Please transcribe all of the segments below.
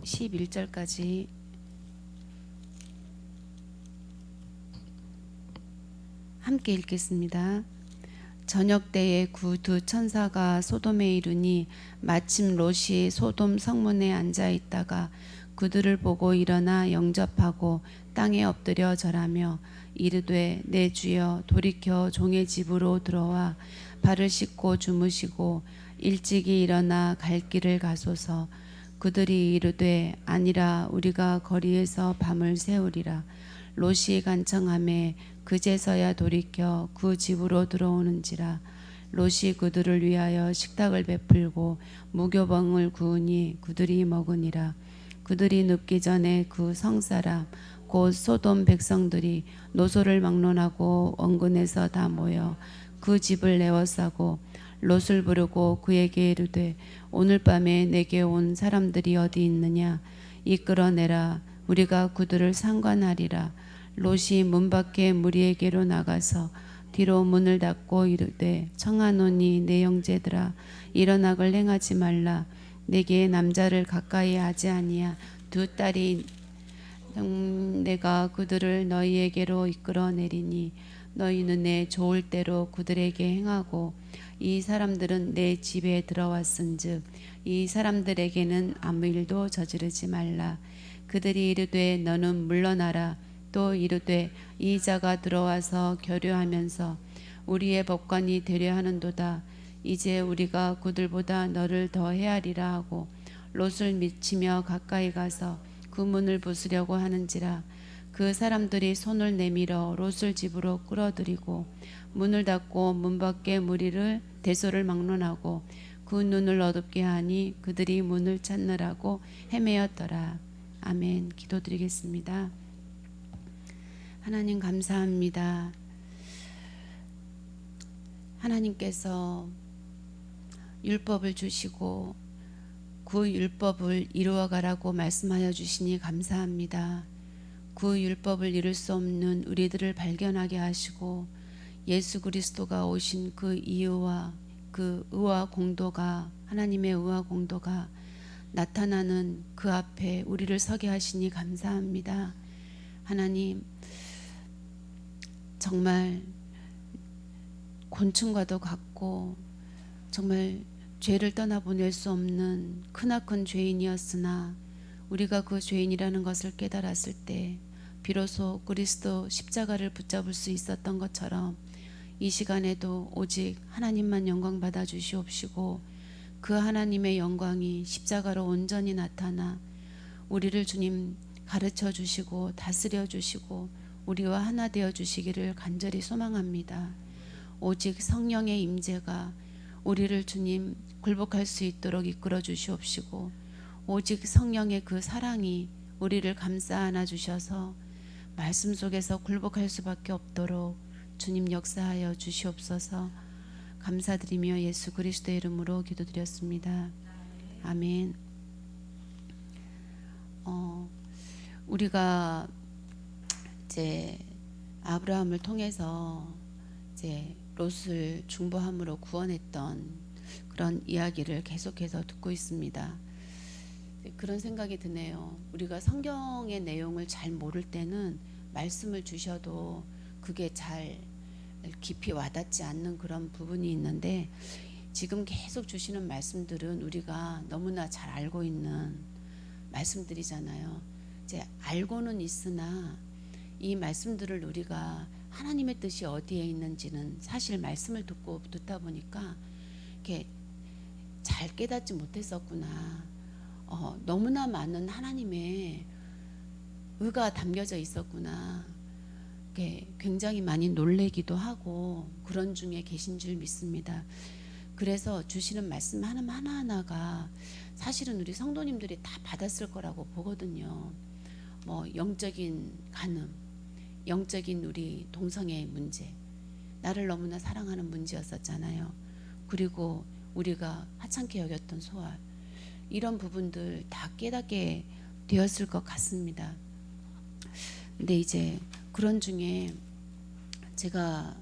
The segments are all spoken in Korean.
11절까지 함께 읽겠습니다. 저녁 때에 그 두 천사가 소돔에 이르니 마침 롯이 소돔 성문에 앉아 있다가 그들을 보고 일어나 영접하고 땅에 엎드려 절하며 이르되 내 주여 돌이켜 종의 집으로 들어와 발을 씻고 주무시고 일찍이 일어나 갈 길을 가소서. 그들이 이르되 아니라 우리가 거리에서 밤을 새우리라. 롯이 간청하매 그제서야 돌이켜 그 집으로 들어오는지라. 롯이 그들을 위하여 식탁을 베풀고 무교병을 구우니 그들이 먹으니라. 그들이 눕기 전에 그 성사람 곧 소돔 백성들이 노소를 막론하고 원근에서 다 모여 그 집을 내어싸고 롯을 부르고 그에게 이르되 오늘 밤에 내게 온 사람들이 어디 있느냐 이끌어내라. 우리가 그들을 상관하리라. 롯이 문 밖에 무리에게로 나가서 뒤로 문을 닫고 이르되 청하노니 내 형제들아 일어나걸 행하지 말라. 내게 남자를 가까이 하지 아니야. 두 딸이 내가 그들을 너희에게로 이끌어내리니 너희 눈에 좋을 대로 그들에게 행하고 이 사람들은 내 집에 들어왔은즉 이 사람들에게는 아무 일도 저지르지 말라. 그들이 이르되 너는 물러나라. 또 이르되 이 자가 들어와서 교류하면서 우리의 법관이 되려 하는도다. 이제 우리가 그들보다 너를 더 헤아리라 하고 롯을 미치며 가까이 가서 그 문을 부수려고 하는지라. 그 사람들이 손을 내밀어 롯을 집으로 끌어들이고 문을 닫고 문 밖에 무리를 대소를 막론하고 그 눈을 어둡게 하니 그들이 문을 찾느라고 헤매었더라. 아멘. 기도드리겠습니다. 하나님 감사합니다. 하나님께서 율법을 주시고 그 율법을 이루어가라고 말씀하여 주시니 감사합니다. 그 율법을 이룰 수 없는 우리들을 발견하게 하시고 예수 그리스도가 오신 그 이유와 그 의와 공도가 하나님의 의와 공도가 나타나는 그 앞에 우리를 서게 하시니 감사합니다. 하나님 정말 곤충과도 같고 정말 죄를 떠나보낼 수 없는 크나큰 죄인이었으나 우리가 그 죄인이라는 것을 깨달았을 때 비로소 그리스도 십자가를 붙잡을 수 있었던 것처럼 이 시간에도 오직 하나님만 영광 받아 주시옵시고 그 하나님의 영광이 십자가로 온전히 나타나 우리를 주님 가르쳐 주시고 다스려 주시고 우리와 하나 되어 주시기를 간절히 소망합니다. 오직 성령의 임재가 우리를 주님 굴복할 수 있도록 이끌어 주시옵시고 오직 성령의 그 사랑이 우리를 감싸 안아 주셔서 말씀 속에서 굴복할 수밖에 없도록 주님 역사하여 주시옵소서. 감사드리며 예수 그리스도의 이름으로 기도드렸습니다. 아멘. 우리가 이제 아브라함을 통해서 이제 롯을 중보함으로 구원했던 그런 이야기를 계속해서 듣고 있습니다. 그런 생각이 드네요. 우리가 성경의 내용을 잘 모를 때는 말씀을 주셔도 그게 잘 깊이 와닿지 않는 그런 부분이 있는데 지금 계속 주시는 말씀들은 우리가 너무나 잘 알고 있는 말씀들이잖아요. 이제 알고는 있으나 이 말씀들을 우리가 하나님의 뜻이 어디에 있는지는 사실 말씀을 듣다 보니까 이렇게 잘 깨닫지 못했었구나. 너무나 많은 하나님의 의가 담겨져 있었구나. 굉장히 많이 놀래기도 하고 그런 중에 계신 줄 믿습니다. 그래서 주시는 말씀 하나하나가 사실은 우리 성도님들이 다 받았을 거라고 보거든요. 뭐 영적인 간음, 영적인 우리 동성애의 문제, 나를 너무나 사랑하는 문제였었잖아요. 그리고 우리가 하찮게 여겼던 소알, 이런 부분들 다 깨닫게 되었을 것 같습니다. 근데 이제 그런 중에 제가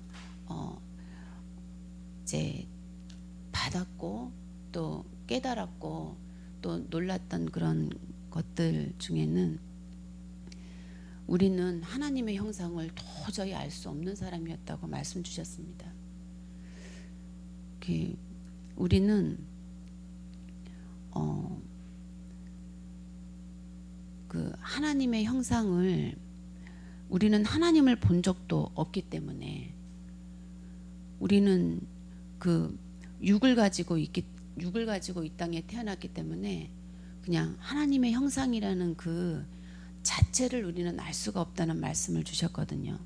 이제 받았고 또 깨달았고 또 놀랐던 그런 것들 중에는 우리는 하나님의 형상을 도저히 알 수 없는 사람이었다고 말씀 주셨습니다. 우리는 그 하나님의 형상을 우리는 하나님을 본 적도 없기 때문에 우리는 그 육을 가지고 이 땅에 태어났기 때문에 그냥 하나님의 형상이라는 그 자체를 우리는 알 수가 없다는 말씀을 주셨거든요.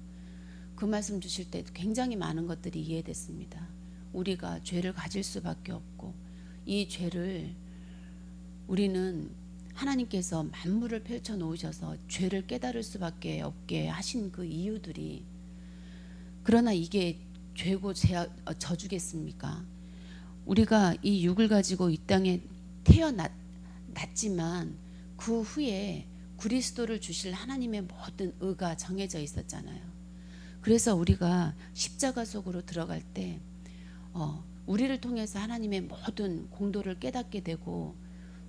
그 말씀 주실 때 굉장히 많은 것들이 이해됐습니다. 우리가 죄를 가질 수밖에 없고 이 죄를 우리는 하나님께서 만물을 펼쳐 놓으셔서 죄를 깨달을 수밖에 없게 하신 그 이유들이, 그러나 이게 죄고 저주겠습니까? 우리가 이 육을 가지고 이 땅에 태어났지만 그 후에 그리스도를 주실 하나님의 모든 의가 정해져 있었잖아요. 그래서 우리가 십자가 속으로 들어갈 때 우리를 통해서 하나님의 모든 공도를 깨닫게 되고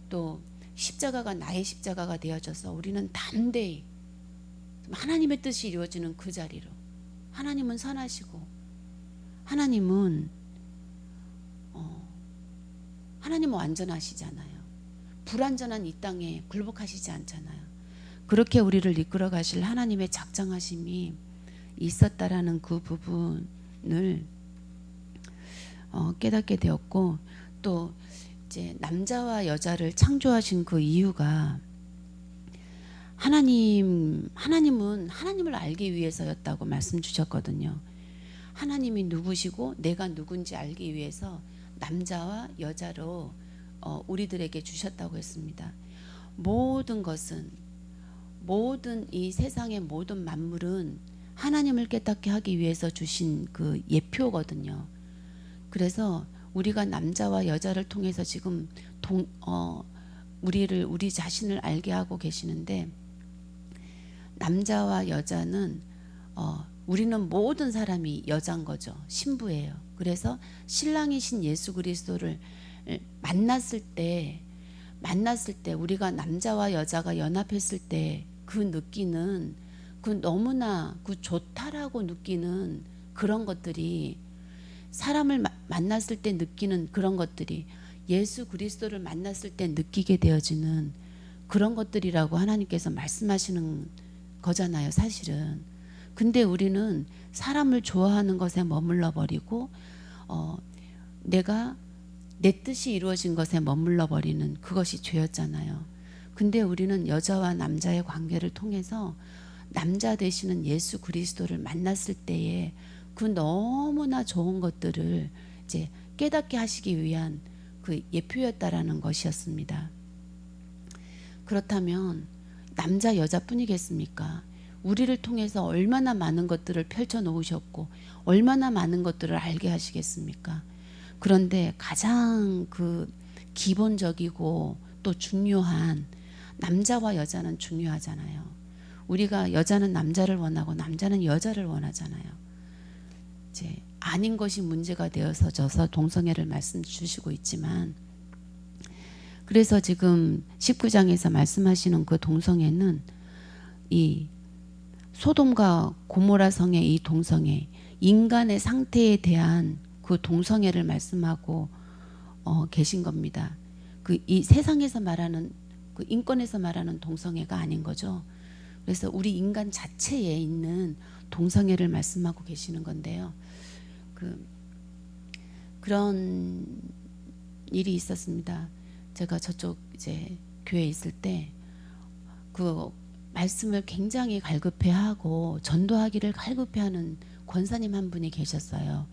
또 십자가가 나의 십자가가 되어져서 우리는 담대히 하나님의 뜻이 이루어지는 그 자리로, 하나님은 선하시고 하나님은 완전하시잖아요. 불완전한 이 땅에 굴복하시지 않잖아요. 그렇게 우리를 이끌어 가실 하나님의 작정하심이 있었다라는 그 부분을 깨닫게 되었고, 또 이제 남자와 여자를 창조하신 그 이유가 하나님은 하나님을 알기 위해서였다고 말씀 주셨거든요. 하나님이 누구시고 내가 누군지 알기 위해서 남자와 여자로 우리들에게 주셨다고 했습니다. 모든 것은, 모든 이 세상의 모든 만물은 하나님을 깨닫게 하기 위해서 주신 그 예표거든요. 그래서 우리가 남자와 여자를 통해서 지금 우리 자신을 알게 하고 계시는데, 남자와 여자는 우리는 모든 사람이 여자인 거죠. 신부예요. 그래서 신랑이신 예수 그리스도를 만났을 때 우리가 남자와 여자가 연합했을 때 그 느끼는 그 너무나 그 좋다라고 느끼는 그런 것들이, 사람을 만났을 때 느끼는 그런 것들이 예수 그리스도를 만났을 때 느끼게 되어지는 그런 것들이라고 하나님께서 말씀하시는 거잖아요, 사실은. 근데 우리는 사람을 좋아하는 것에 머물러 버리고 내가 내 뜻이 이루어진 것에 머물러 버리는 그것이 죄였잖아요. 근데 우리는 여자와 남자의 관계를 통해서 남자 되시는 예수 그리스도를 만났을 때에 그 너무나 좋은 것들을 이제 깨닫게 하시기 위한 그 예표였다라는 것이었습니다. 그렇다면 남자 여자뿐이겠습니까? 우리를 통해서 얼마나 많은 것들을 펼쳐 놓으셨고 얼마나 많은 것들을 알게 하시겠습니까? 그런데 가장 그 기본적이고 또 중요한, 남자와 여자는 중요하잖아요. 우리가 여자는 남자를 원하고 남자는 여자를 원하잖아요. 이제 아닌 것이 문제가 되어서 동성애를 말씀 주시고 있지만, 그래서 지금 19장에서 말씀하시는 그 동성애는 이 소돔과 고모라 성의 이 동성애, 인간의 상태에 대한 그 동성애를 말씀하고 계신 겁니다. 그 이 세상에서 말하는 그 인권에서 말하는 동성애가 아닌 거죠. 그래서 우리 인간 자체에 있는 동성애를 말씀하고 계시는 건데요. 그런 일이 있었습니다. 제가 저쪽 이제 교회에 있을 때 그 말씀을 굉장히 갈급해하고 전도하기를 갈급해하는 권사님 한 분이 계셨어요.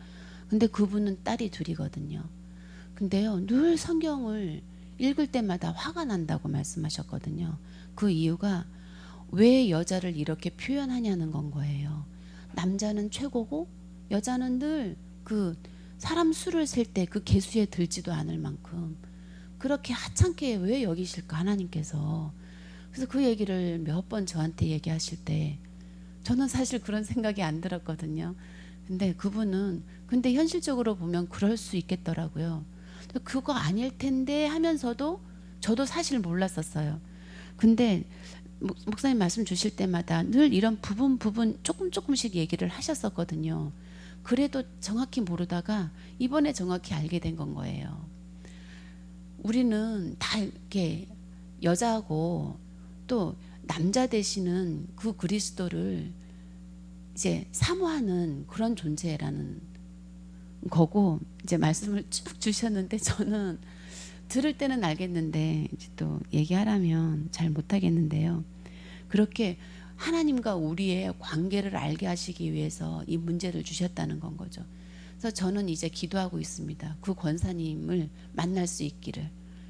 근데 그분은 딸이 둘이거든요. 근데요, 늘 성경을 읽을 때마다 화가 난다고 말씀하셨거든요. 그 이유가 왜 여자를 이렇게 표현하냐는 건 거예요. 남자는 최고고 여자는 늘 그 사람 수를 셀 때 그 개수에 들지도 않을 만큼 그렇게 하찮게 왜 여기실까 하나님께서. 그래서 그 얘기를 몇 번 저한테 얘기하실 때 저는 사실 그런 생각이 안 들었거든요. 근데 그분은 근데 현실적으로 보면 그럴 수 있겠더라고요. 그거 아닐 텐데 하면서도 저도 사실 몰랐었어요. 근데 목사님 말씀 주실 때마다 늘 이런 부분 조금씩 얘기를 하셨었거든요. 그래도 정확히 모르다가 이번에 정확히 알게 된 건 거예요. 우리는 다 이렇게 여자하고 또 남자 되시는 그 그리스도를 이제 사모하는 그런 존재라는 거고, 이제 말씀을 쭉 주셨는데 저는 들을 때는 알겠는데 이제 또 얘기하라면 잘 못하겠는데요. 그렇게 하나님과 우리의 관계를 알게 하시기 위해서 이 문제를 주셨다는 건 거죠. 그래서 저는 이제 기도하고 있습니다. 그 권사님을 만날 수 있기를.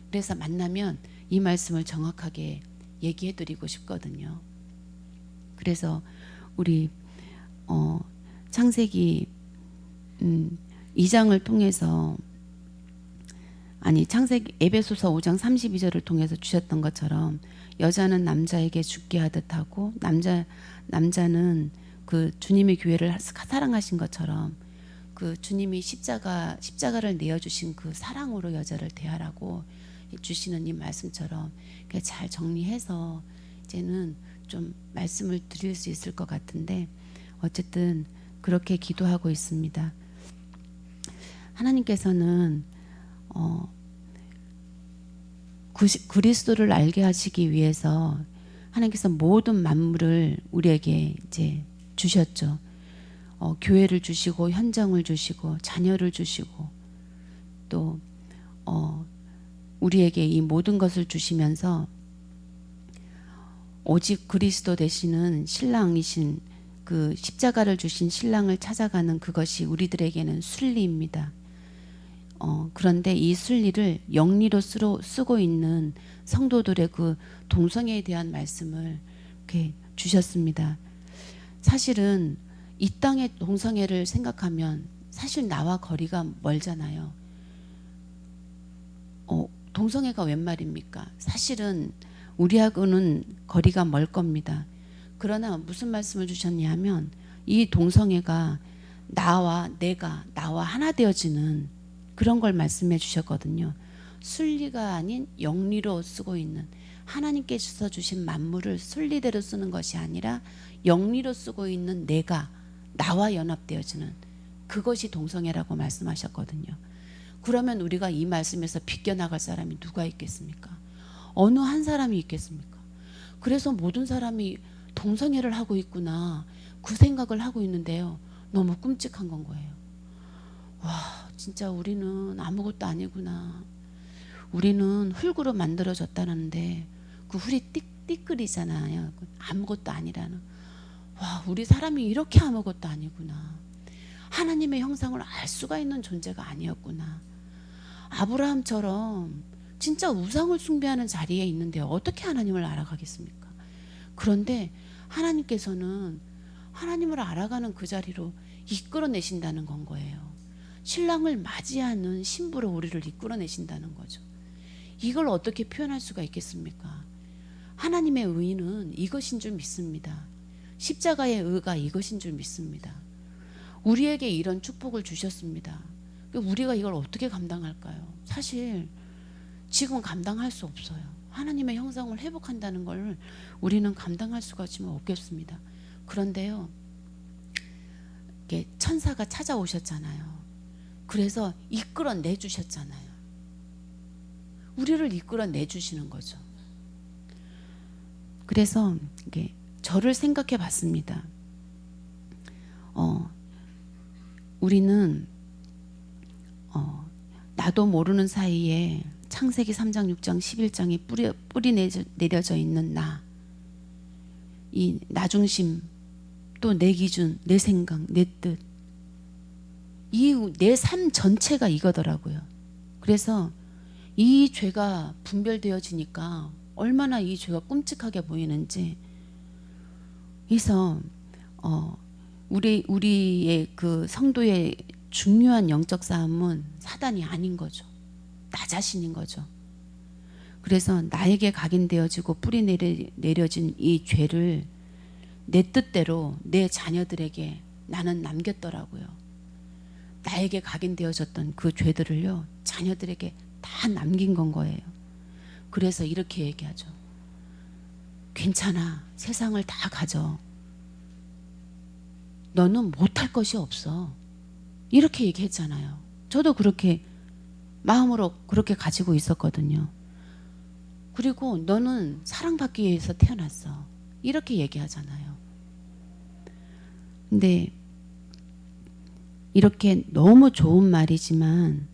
그래서 만나면 이 말씀을 정확하게 얘기해 드리고 싶거든요. 그래서 우리 창세기 2장을 통해서, 아니 창세기 에베소서 5장 32절을 통해서 주셨던 것처럼 여자는 남자에게 죽게 하듯 하고 남자는 그 주님의 교회를 사랑하신 것처럼 그 주님이 십자가를 내어 주신 그 사랑으로 여자를 대하라고 주시는 이 말씀처럼 잘 정리해서 이제는 좀 말씀을 드릴 수 있을 것 같은데, 어쨌든 그렇게 기도하고 있습니다. 하나님께서는 그리스도를 알게 하시기 위해서 하나님께서 모든 만물을 우리에게 이제 주셨죠. 교회를 주시고 현장을 주시고 자녀를 주시고 또 우리에게 이 모든 것을 주시면서 오직 그리스도 되시는 신랑이신 그 십자가를 주신 신랑을 찾아가는 그것이 우리들에게는 순리입니다. 그런데 이 순리를 영리로 쓰고 있는 성도들의 그 동성애에 대한 말씀을 이렇게 주셨습니다. 사실은 이 땅의 동성애를 생각하면 사실 나와 거리가 멀잖아요. 동성애가 웬 말입니까? 사실은 우리하고는 거리가 멀 겁니다. 그러나 무슨 말씀을 주셨냐면 이 동성애가 나와 하나 되어지는 그런 걸 말씀해 주셨거든요. 순리가 아닌 영리로 쓰고 있는, 하나님께서 주신 만물을 순리대로 쓰는 것이 아니라 영리로 쓰고 있는 나와 연합되어지는 그것이 동성애라고 말씀하셨거든요. 그러면 우리가 이 말씀에서 비껴나갈 사람이 누가 있겠습니까? 어느 한 사람이 있겠습니까? 그래서 모든 사람이 동성애를 하고 있구나, 그 생각을 하고 있는데요. 너무 끔찍한 건 거예요. 와, 진짜 우리는 아무것도 아니구나. 우리는 흙으로 만들어졌다는데 그 흙이 띠끌이잖아요. 아무것도 아니라는. 와, 우리 사람이 이렇게 아무것도 아니구나. 하나님의 형상을 알 수가 있는 존재가 아니었구나. 아브라함처럼 진짜 우상을 숭배하는 자리에 있는데 어떻게 하나님을 알아가겠습니까? 그런데 하나님께서는 하나님을 알아가는 그 자리로 이끌어내신다는 건 거예요. 신랑을 맞이하는 신부로 우리를 이끌어내신다는 거죠. 이걸 어떻게 표현할 수가 있겠습니까? 하나님의 의는 이것인 줄 믿습니다. 십자가의 의가 이것인 줄 믿습니다. 우리에게 이런 축복을 주셨습니다. 우리가 이걸 어떻게 감당할까요? 사실 지금 감당할 수 없어요. 하나님의 형상을 회복한다는 걸 우리는 감당할 수가 없겠습니다. 그런데요, 천사가 찾아오셨잖아요. 그래서 이끌어내 주셨잖아요. 우리를 이끌어내 주시는 거죠. 그래서 저를 생각해 봤습니다. 우리는 나도 모르는 사이에 창세기 3장, 6장, 11장에 뿌리 내려져 있는 이 나 중심, 또 내 기준, 내 생각, 내 뜻, 이 내 삶 전체가 이거더라고요. 그래서 이 죄가 분별되어지니까 얼마나 이 죄가 끔찍하게 보이는지. 그래서 우리의 그 성도의 중요한 영적 싸움은 사단이 아닌 거죠. 나 자신인 거죠. 그래서 나에게 각인되어지고 뿌리 내려진 이 죄를 내 뜻대로 내 자녀들에게 나는 남겼더라고요. 나에게 각인되어졌던 그 죄들을요, 자녀들에게 다 남긴 건 거예요. 그래서 이렇게 얘기하죠. 괜찮아. 세상을 다 가져. 너는 못할 것이 없어. 이렇게 얘기했잖아요. 저도 그렇게 마음으로 그렇게 가지고 있었거든요. 그리고 너는 사랑받기 위해서 태어났어. 이렇게 얘기하잖아요. 근데 이렇게 너무 좋은 말이지만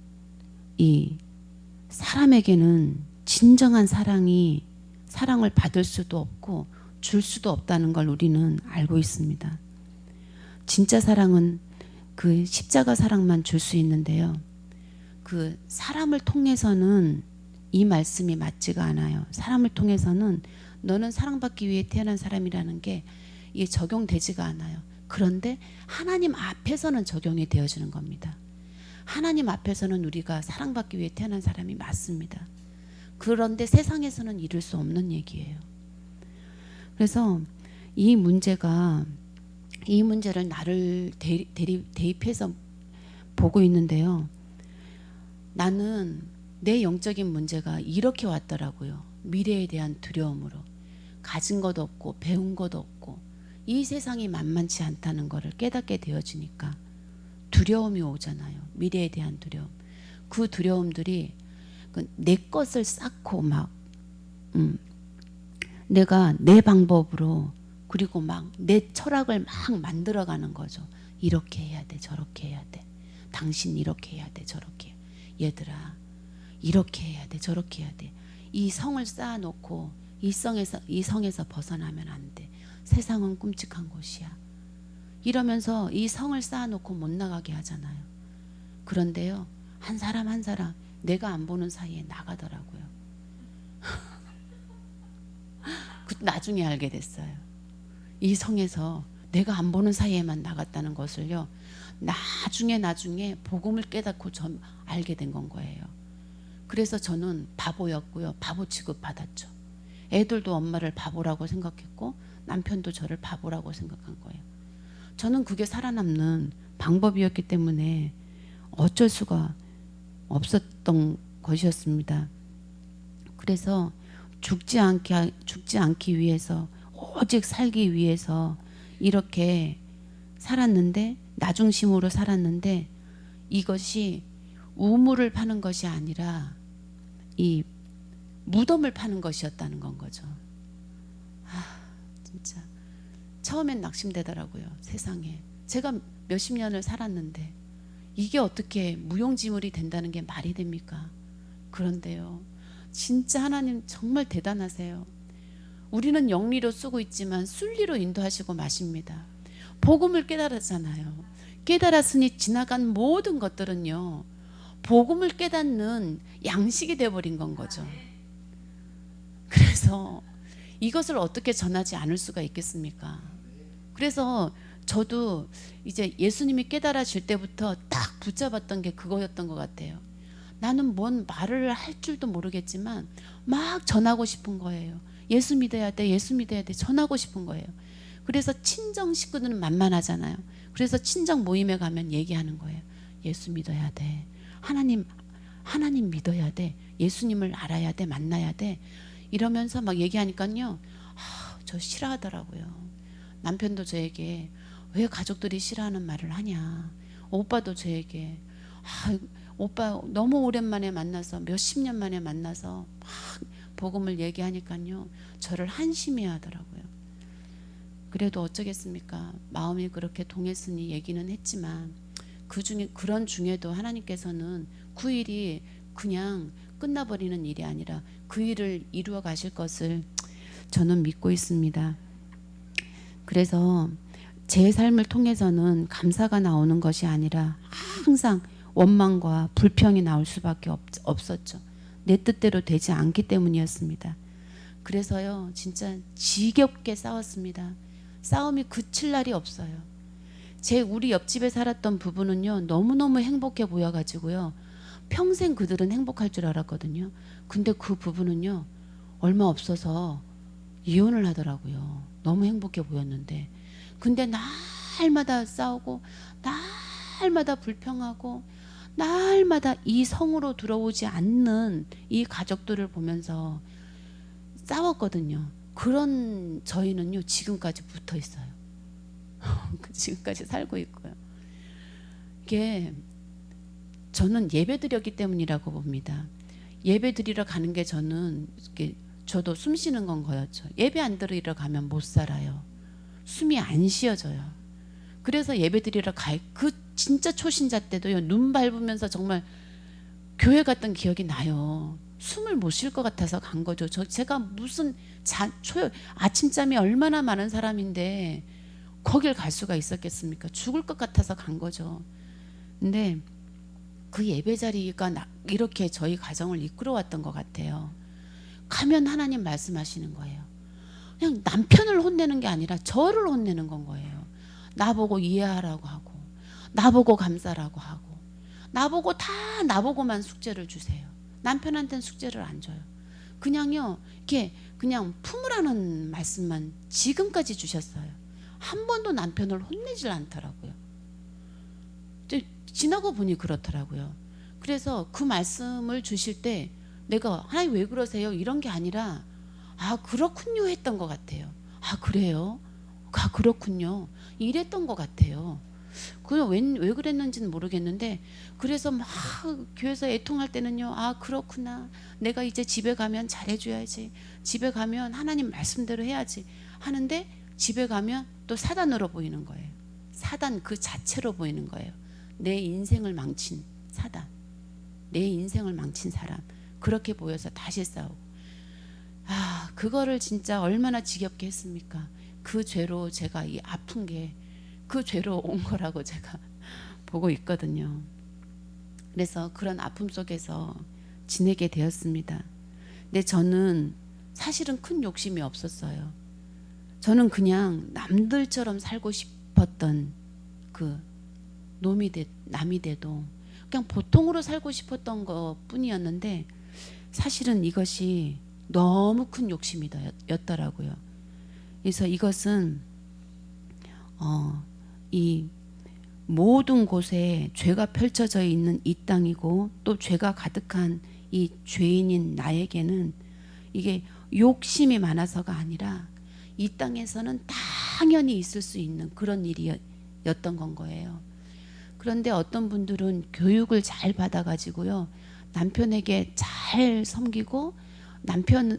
이 사람에게는 진정한 사랑을 받을 수도 없고 줄 수도 없다는 걸 우리는 알고 있습니다. 진짜 사랑은 그 십자가 사랑만 줄 수 있는데요. 그 사람을 통해서는 이 말씀이 맞지가 않아요. 사람을 통해서는 너는 사랑받기 위해 태어난 사람이라는 게 이게 적용되지가 않아요. 그런데 하나님 앞에서는 적용이 되어지는 겁니다. 하나님 앞에서는 우리가 사랑받기 위해 태어난 사람이 맞습니다. 그런데 세상에서는 이룰 수 없는 얘기예요. 그래서 이 문제를 나를 대입해서 보고 있는데요. 나는 내 영적인 문제가 이렇게 왔더라고요. 미래에 대한 두려움으로. 가진 것 없고 배운 것 없고 이 세상이 만만치 않다는 것을 깨닫게 되어지니까 두려움이 오잖아요. 미래에 대한 두려움. 그 두려움들이 내 것을 쌓고 막 내가 내 방법으로 그리고 막 내 철학을 막 만들어가는 거죠. 이렇게 해야 돼, 저렇게 해야 돼. 당신 이렇게 해야 돼, 저렇게. 얘들아, 이렇게 해야 돼, 저렇게 해야 돼. 이 성을 쌓아놓고 이 성에서 벗어나면 안 돼. 세상은 끔찍한 곳이야. 이러면서 이 성을 쌓아놓고 못 나가게 하잖아요. 그런데요, 한 사람 한 사람 내가 안 보는 사이에 나가더라고요. 나중에 알게 됐어요. 이 성에서 내가 안 보는 사이에만 나갔다는 것을요, 나중에 복음을 깨닫고 전 알게 된 건 거예요. 그래서 저는 바보였고요. 바보 취급 받았죠. 애들도 엄마를 바보라고 생각했고 남편도 저를 바보라고 생각한 거예요. 저는 그게 살아남는 방법이었기 때문에 어쩔 수가 없었던 것이었습니다. 그래서 죽지 않기 위해서 오직 살기 위해서 이렇게 살았는데, 나 중심으로 살았는데, 이것이 우물을 파는 것이 아니라 이 무덤을 파는 것이었다는 건 거죠. 진짜 처음엔 낙심되더라고요. 세상에 제가 몇십 년을 살았는데 이게 어떻게 무용지물이 된다는 게 말이 됩니까? 그런데요, 진짜 하나님 정말 대단하세요. 우리는 영리로 쓰고 있지만 순리로 인도하시고 마십니다. 복음을 깨달았잖아요. 깨달았으니 지나간 모든 것들은요, 복음을 깨닫는 양식이 되어버린 건 거죠. 그래서 이것을 어떻게 전하지 않을 수가 있겠습니까? 그래서 저도 이제 예수님이 깨달아질 때부터 딱 붙잡았던 게 그거였던 것 같아요. 나는 뭔 말을 할 줄도 모르겠지만 막 전하고 싶은 거예요. 예수 믿어야 돼, 예수 믿어야 돼, 전하고 싶은 거예요. 그래서 친정 식구들은 만만하잖아요. 그래서 친정 모임에 가면 얘기하는 거예요. 예수 믿어야 돼, 하나님 믿어야 돼, 예수님을 알아야 돼, 만나야 돼, 이러면서 막 얘기하니까요, 저 싫어하더라고요. 남편도 저에게 왜 가족들이 싫어하는 말을 하냐, 오빠도 저에게 오빠 너무 오랜만에 만나서 몇십 년 만에 만나서 막 복음을 얘기하니까요, 저를 한심해 하더라고요. 그래도 어쩌겠습니까? 마음이 그렇게 동했으니 얘기는 했지만 그런 중에도 하나님께서는 그 일이 그냥 끝나버리는 일이 아니라 그 일을 이루어 가실 것을 저는 믿고 있습니다. 그래서 제 삶을 통해서는 감사가 나오는 것이 아니라 항상 원망과 불평이 나올 수밖에 없었죠. 내 뜻대로 되지 않기 때문이었습니다. 그래서요, 진짜 지겹게 싸웠습니다. 싸움이 그칠 날이 없어요. 우리 옆집에 살았던 부부는요, 너무너무 행복해 보여가지고요, 평생 그들은 행복할 줄 알았거든요. 근데 그 부부는요, 얼마 없어서 이혼을 하더라고요. 너무 행복해 보였는데. 근데 날마다 싸우고 날마다 불평하고 날마다 이 성으로 들어오지 않는 이 가족들을 보면서 싸웠거든요. 그런 저희는요 지금까지 붙어 있어요. 지금까지 살고 있고요. 이게 저는 예배 드렸기 때문이라고 봅니다. 예배 드리러 가는 게 저는 저도 숨 쉬는 건 거였죠. 예배 안 드리러 가면 못 살아요. 숨이 안 쉬어져요. 그래서 예배 드리러 그 진짜 초신자 때도요 눈 밟으면서 정말 교회 갔던 기억이 나요. 숨을 못 쉴 것 같아서 간 거죠. 제가 무슨 아침잠이 얼마나 많은 사람인데 거길 갈 수가 있었겠습니까? 죽을 것 같아서 간 거죠. 근데 그 예배 자리가 이렇게 저희 가정을 이끌어왔던 것 같아요. 가면 하나님 말씀하시는 거예요. 그냥 남편을 혼내는 게 아니라 저를 혼내는 건 거예요. 나보고 이해하라고 하고, 나보고 감사라고 하고, 나보고만 숙제를 주세요. 남편한테는 숙제를 안 줘요. 그냥요, 이렇게 그냥 품으라는 말씀만 지금까지 주셨어요. 한 번도 남편을 혼내질 않더라고요. 지나고 보니 그렇더라고요. 그래서 그 말씀을 주실 때 내가 하나님 왜 그러세요? 이런 게 아니라 아 그렇군요 했던 것 같아요. 아 그래요? 아 그렇군요. 이랬던 것 같아요. 왜 그랬는지는 모르겠는데 그래서 막 교회에서 애통할 때는요. 아 그렇구나. 내가 이제 집에 가면 잘해줘야지. 집에 가면 하나님 말씀대로 해야지. 하는데 집에 가면 또 사단으로 보이는 거예요. 사단 그 자체로 보이는 거예요. 내 인생을 망친 사단. 내 인생을 망친 사람. 그렇게 보여서 다시 싸우고. 아 그거를 진짜 얼마나 지겹게 했습니까? 그 죄로 제가 이 아픈 게 그 죄로 온 거라고 제가 보고 있거든요. 그래서 그런 아픔 속에서 지내게 되었습니다. 근데 저는 사실은 큰 욕심이 없었어요. 저는 그냥 남들처럼 살고 싶었던 그 남이 돼도 그냥 보통으로 살고 싶었던 것 뿐이었는데 사실은 이것이 너무 큰 욕심이었더라고요. 그래서 이것은 이 모든 곳에 죄가 펼쳐져 있는 이 땅이고 또 죄가 가득한 이 죄인인 나에게는 이게 욕심이 많아서가 아니라 이 땅에서는 당연히 있을 수 있는 그런 일이었던 건 거예요. 그런데 어떤 분들은 교육을 잘 받아가지고요 남편에게 잘 섬기고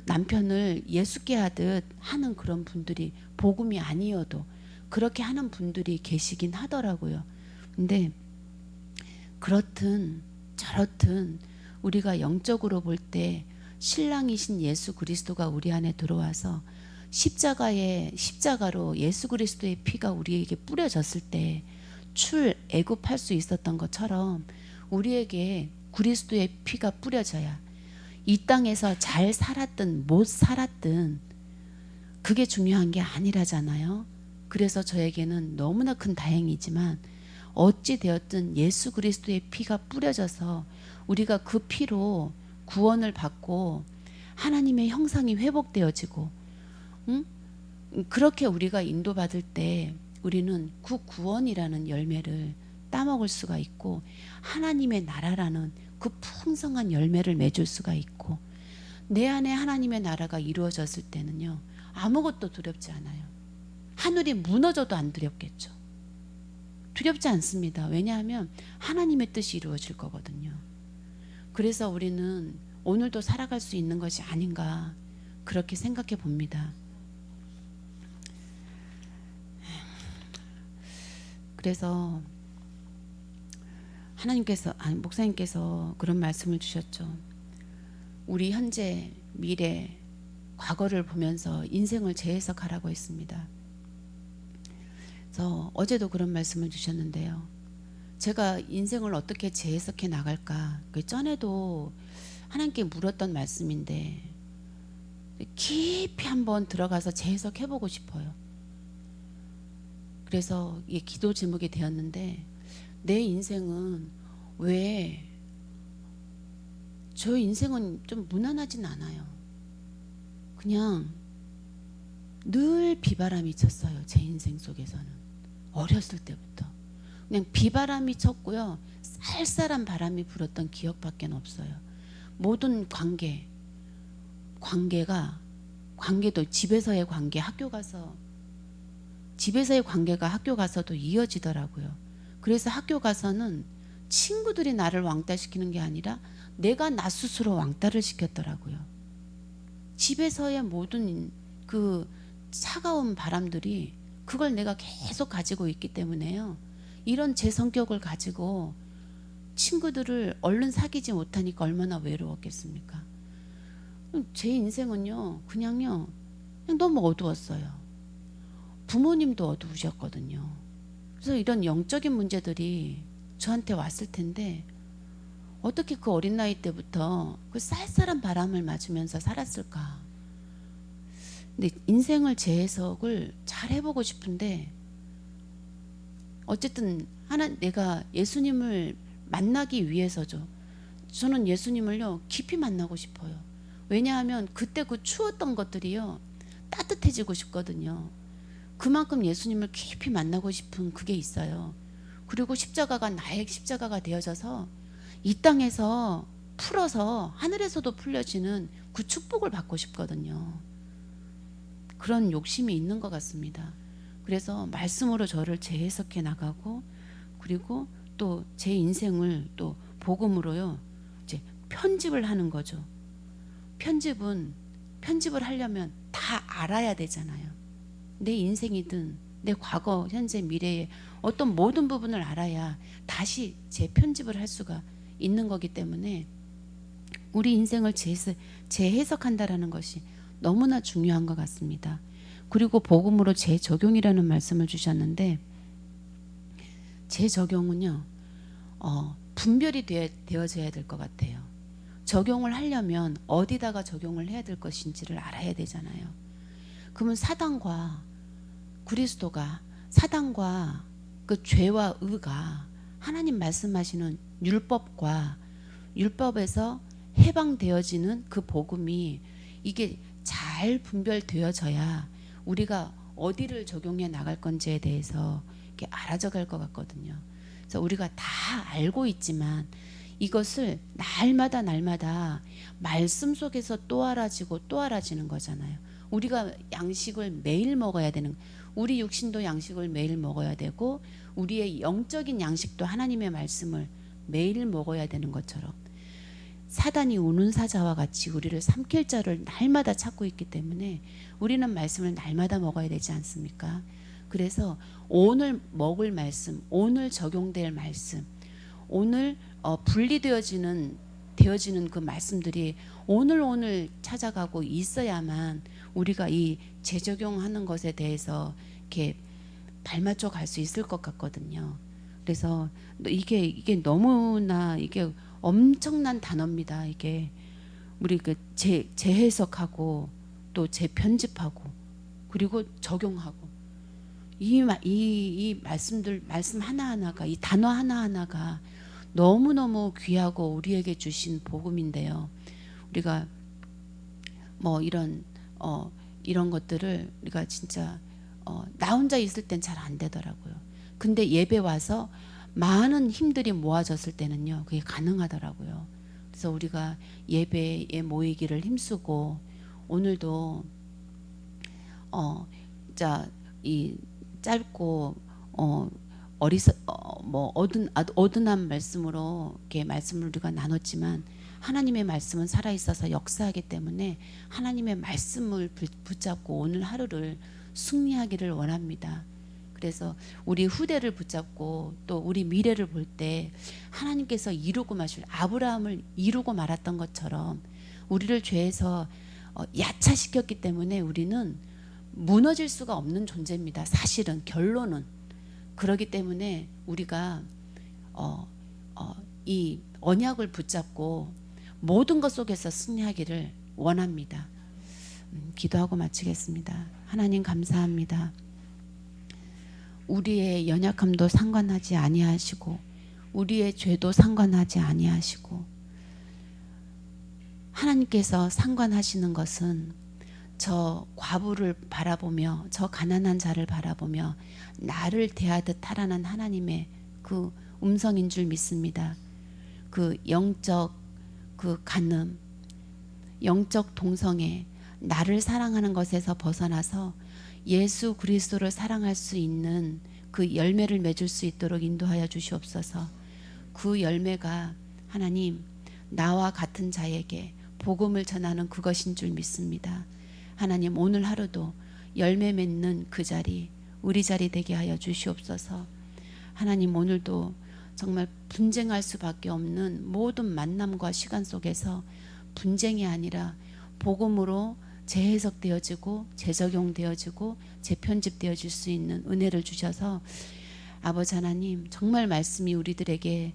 남편을 예수께 하듯 하는 그런 분들이 복음이 아니어도 그렇게 하는 분들이 계시긴 하더라고요. 근데 그렇든 저렇든 우리가 영적으로 볼 때 신랑이신 예수 그리스도가 우리 안에 들어와서 십자가로 예수 그리스도의 피가 우리에게 뿌려졌을 때 출애굽할 수 있었던 것처럼 우리에게 그리스도의 피가 뿌려져야 이 땅에서 잘 살았든 못 살았든 그게 중요한 게 아니라잖아요. 그래서 저에게는 너무나 큰 다행이지만 어찌 되었든 예수 그리스도의 피가 뿌려져서 우리가 그 피로 구원을 받고 하나님의 형상이 회복되어지고 그렇게 우리가 인도받을 때 우리는 그 구원이라는 열매를 따먹을 수가 있고 하나님의 나라라는 그 풍성한 열매를 맺을 수가 있고 내 안에 하나님의 나라가 이루어졌을 때는요 아무것도 두렵지 않아요. 하늘이 무너져도 안 두렵겠죠. 두렵지 않습니다. 왜냐하면 하나님의 뜻이 이루어질 거거든요. 그래서 우리는 오늘도 살아갈 수 있는 것이 아닌가 그렇게 생각해 봅니다. 그래서 목사님께서 그런 말씀을 주셨죠. 우리 현재, 미래, 과거를 보면서 인생을 재해석하라고 했습니다. 그래서 어제도 그런 말씀을 주셨는데요. 제가 인생을 어떻게 재해석해 나갈까? 그 전에도 하나님께 물었던 말씀인데 깊이 한번 들어가서 재해석해보고 싶어요. 그래서 이게 기도 제목이 되었는데 내 인생은 왜 저 인생은 좀 무난하진 않아요. 그냥 늘 비바람이 쳤어요. 제 인생 속에서는 어렸을 때부터 그냥 비바람이 쳤고요. 쌀쌀한 바람이 불었던 기억밖에 없어요. 모든 관계가 관계도 집에서의 관계, 집에서의 관계가 학교 가서도 이어지더라고요. 그래서 학교 가서는 친구들이 나를 왕따시키는 게 아니라 내가 나 스스로 왕따를 시켰더라고요. 집에서의 모든 그 차가운 바람들이 그걸 내가 계속 가지고 있기 때문에요. 이런 제 성격을 가지고 친구들을 얼른 사귀지 못하니까 얼마나 외로웠겠습니까? 제 인생은요, 그냥 너무 어두웠어요. 부모님도 어두우셨거든요. 그래서 이런 영적인 문제들이 저한테 왔을 텐데 어떻게 그 어린 나이 때부터 그 쌀쌀한 바람을 맞으면서 살았을까? 근데 인생을 재해석을 잘 해보고 싶은데 어쨌든 내가 예수님을 만나기 위해서죠. 저는 예수님을요 깊이 만나고 싶어요. 왜냐하면 그때 그 추웠던 것들이요 따뜻해지고 싶거든요. 그만큼 예수님을 깊이 만나고 싶은 그게 있어요. 그리고 십자가가 나의 십자가가 되어져서 이 땅에서 풀어서 하늘에서도 풀려지는 그 축복을 받고 싶거든요. 그런 욕심이 있는 것 같습니다. 그래서 말씀으로 저를 재해석해 나가고 그리고 또 제 인생을 또 복음으로요 이제 편집을 하는 거죠. 편집을 하려면 다 알아야 되잖아요. 내 인생이든 내 과거, 현재, 미래의 어떤 모든 부분을 알아야 다시 재편집을 할 수가 있는 거기 때문에 우리 인생을 재해석한다라는 것이 너무나 중요한 것 같습니다. 그리고 복음으로 재적용이라는 말씀을 주셨는데 재적용은요 분별이 되어져야 될 것 같아요. 적용을 하려면 어디다가 적용을 해야 될 것인지를 알아야 되잖아요. 그러면 사단과 그 죄와 의가 하나님 말씀하시는 율법에서 해방되어지는 그 복음이 이게 잘 분별되어져야 우리가 어디를 적용해 나갈 건지에 대해서 이렇게 알아져 갈 것 같거든요. 그래서 우리가 다 알고 있지만 이것을 날마다 말씀 속에서 또 알아지는 거잖아요. 우리가 양식을 매일 먹어야 되는, 우리 육신도 양식을 매일 먹어야 되고 우리의 영적인 양식도 하나님의 말씀을 매일 먹어야 되는 것처럼 사단이 우는 사자와 같이 우리를 삼킬 자를 날마다 찾고 있기 때문에 우리는 말씀을 날마다 먹어야 되지 않습니까? 그래서 오늘 먹을 말씀, 오늘 적용될 말씀, 오늘 분리되어지는 그 말씀들이 오늘 찾아가고 있어야만 우리가 이 재적용하는 것에 대해서 이렇게 발맞춰 갈 수 있을 것 같거든요. 그래서 이게 너무나 이게 엄청난 단어입니다. 이게 우리 그 재해석하고 또 재편집하고 그리고 적용하고 이 말씀 하나하나가 이 단어 하나하나가 너무너무 귀하고 우리에게 주신 복음인데요. 우리가 뭐 이런 것들을 우리가 진짜 나 혼자 있을 땐 잘 안 되더라고요. 근데 예배 와서 많은 힘들이 모아졌을 때는요 그게 가능하더라고요. 그래서 우리가 예배에 모이기를 힘쓰고 오늘도 이 짧고 어둔한 말씀으로 이렇게 말씀을 우리가 나눴지만 하나님의 말씀은 살아 있어서 역사하기 때문에 하나님의 말씀을 붙잡고 오늘 하루를 승리하기를 원합니다. 그래서 우리 후대를 붙잡고 또 우리 미래를 볼 때 하나님께서 이루고 마실 아브라함을 이루고 말았던 것처럼 우리를 죄에서 야차시켰기 때문에 우리는 무너질 수가 없는 존재입니다. 사실은 결론은 그렇기 때문에 우리가 이 언약을 붙잡고 모든 것 속에서 승리하기를 원합니다. 기도하고 마치겠습니다. 하나님 감사합니다. 우리의 연약함도 상관하지 아니하시고 우리의 죄도 상관하지 아니하시고 하나님께서 상관하시는 것은 저 과부를 바라보며 저 가난한 자를 바라보며 나를 대하듯 하라는 하나님의 그 음성인 줄 믿습니다. 그 영적 그 간음, 영적 동성애, 나를 사랑하는 것에서 벗어나서 예수 그리스도를 사랑할 수 있는 그 열매를 맺을 수 있도록 인도하여 주시옵소서. 그 열매가 하나님 나와 같은 자에게 복음을 전하는 그것인 줄 믿습니다. 하나님 오늘 하루도 열매 맺는 그 자리 우리 자리 되게 하여 주시옵소서. 하나님 오늘도 정말 분쟁할 수밖에 없는 모든 만남과 시간 속에서 분쟁이 아니라 복음으로 재해석되어지고 재적용되어지고 재편집되어질 수 있는 은혜를 주셔서 아버지 하나님 정말 말씀이 우리들에게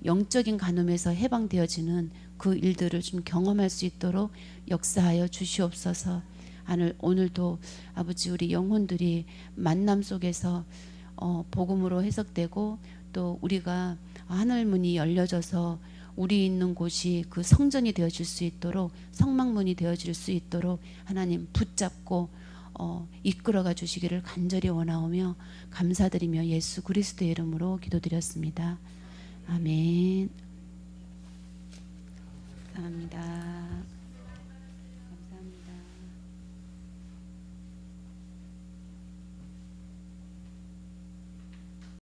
영적인 간음에서 해방되어지는 그 일들을 좀 경험할 수 있도록 역사하여 주시옵소서. 오늘도 아버지 우리 영혼들이 만남 속에서 복음으로 해석되고 또 우리가 하늘 문이 열려져서 우리 있는 곳이 그 성전이 되어질 수 있도록 성막문이 되어질 수 있도록 하나님 붙잡고 이끌어가 주시기를 간절히 원하오며 감사드리며 예수 그리스도의 이름으로 기도드렸습니다. 아멘.